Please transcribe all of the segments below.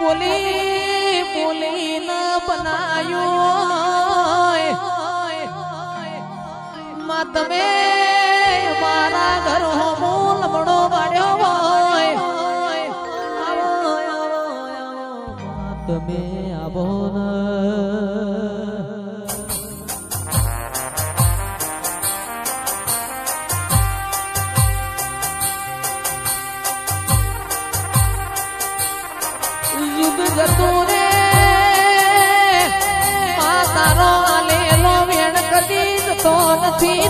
બોલી બોલી ન બનાયું માં તમે મારા ઘર મૂલ બડો બાડ્યો હોય તમે આવો જતું રે તારો આલેલો વેણ કદી જતો નથી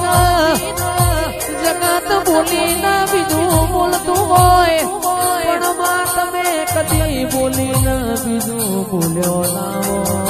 જગત બોલી ના બીજું બોલતું હોય પણ માં તમે કદી બોલી ના બીજું બોલ્યો ના હોય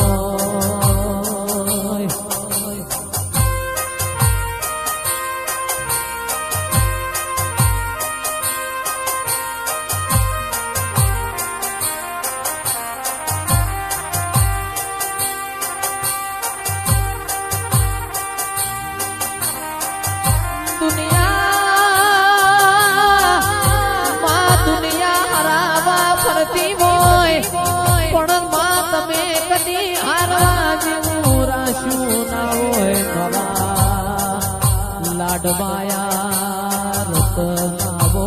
લાડવાયા રતનાવો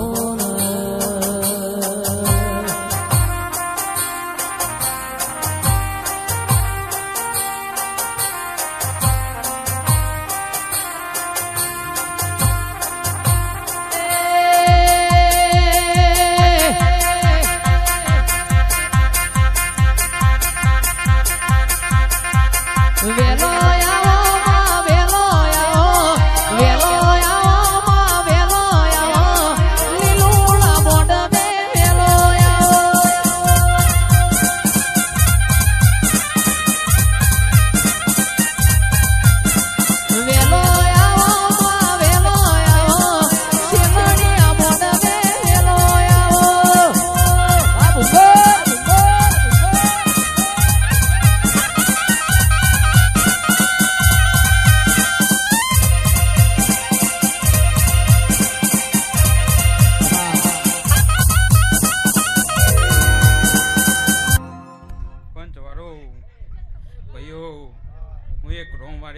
વેલો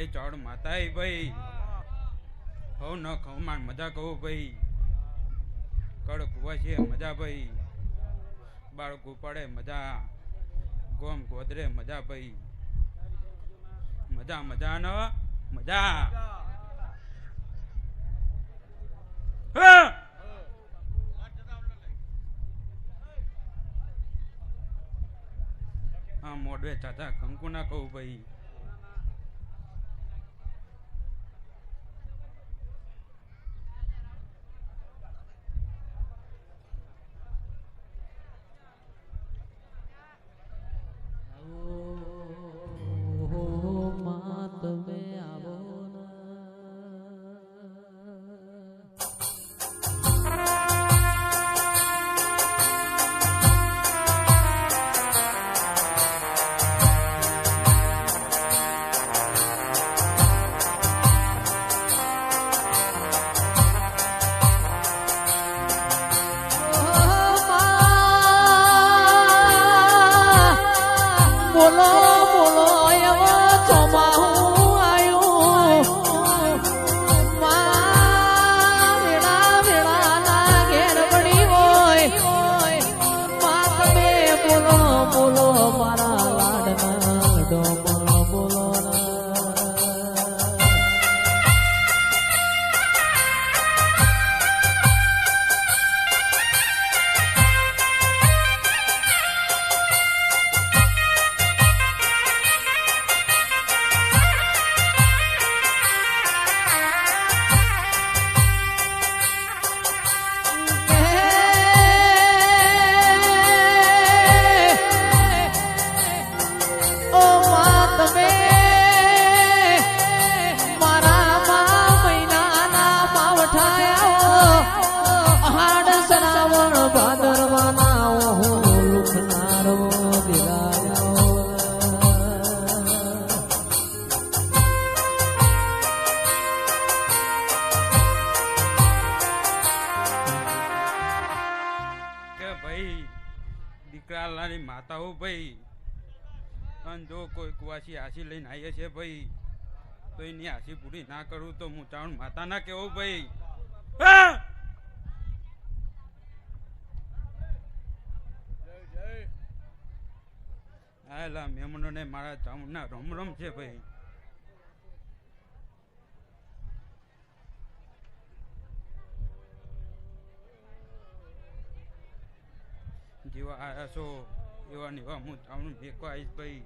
ચડ માતા ભાઈ હવ ન ખવમાન મજા કહું ભાઈ કડ કુવા છે મજા ભાઈ બાળકો પડે મજા ગોમ ગોદરે મજા ભાઈ મજા મજા ન મજા હા મોડવે ચાચા કંકુ ના કહું ભાઈ માલાની માતા હો ભાઈ. અને જો કોઈ કુવાસી હાસી લઈને આવીએ છે ભાઈ તો એની હાસી પૂરી ના કરું તો હું ચાવણ માતા ના કેવું ભાઈ. આયેલા મહેમાનોને મારા ચાવણના રમ રમ છે ભાઈ. જેવા આયા છો એવા ને એવા હું ચાવણ મેકવા આવીશ ભાઈ.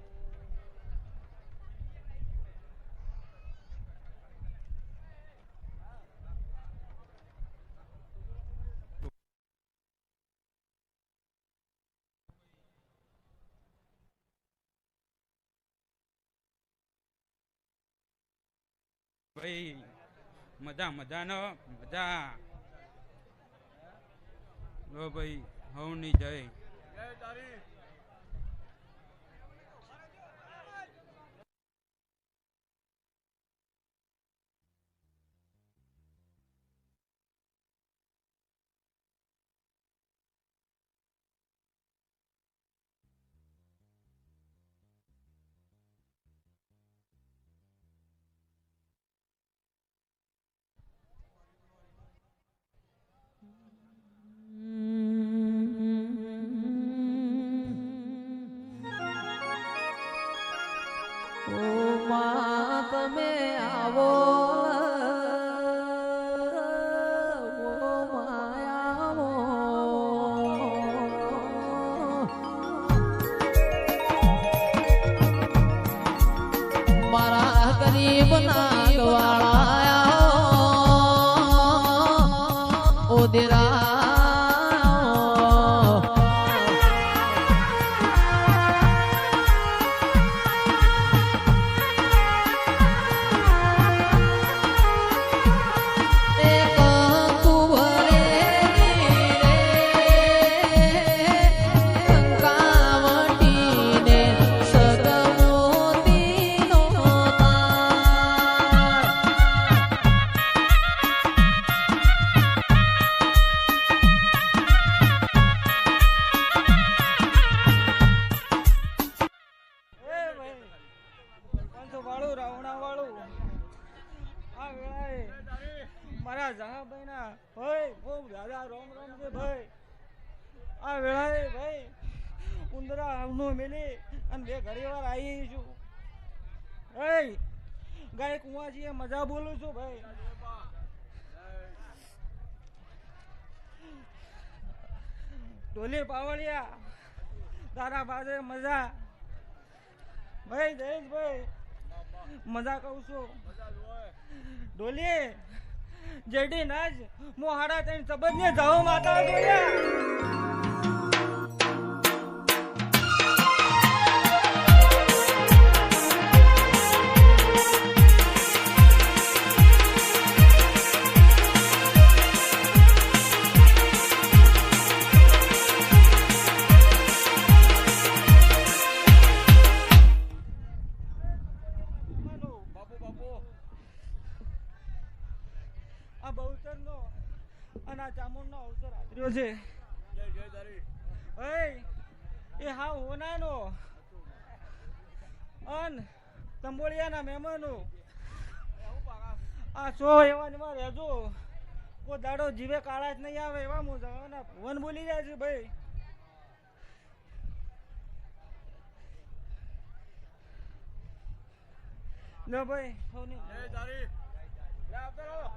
ભાઈ મજા મજા નો મજા. લો ભાઈ હવની જય. તમે આવો માયાવો મારા ગરીબ નાગવાળા ઓદેરા મારા જહાભાઈ ના ભાઈ બહુ દાદા રોમ રોમ છે ભાઈ. આ વેળાએ ભાઈ ઉંદરા આવનો મેલી અને બે ઘડી વાર આવી છું. ગાય કુંવાજી મજા બોલું છું ભાઈ. ઢોલી પાવળિયા તારા પાસે મજા ભાઈ. જયેશભાઈ મજા કહું છું. ઢોલી જેડી નાજ મો હાડા તણ સબજ ને જાઓ માતા જોયા. આ બહુચર નો અને આ ચામુંડ નો અવસર આદર્યો છે. એ હા હોનાનો અન તંબોળિયાના મહેમાનો આ સો એવા એમાં રહેજો. કોઈ દાડો જીવે કાળા જ નહીં આવે એવા હું જવાના ભુવન બોલી જાય છે ભાઈ. લો ભાઈ આવતા રહો.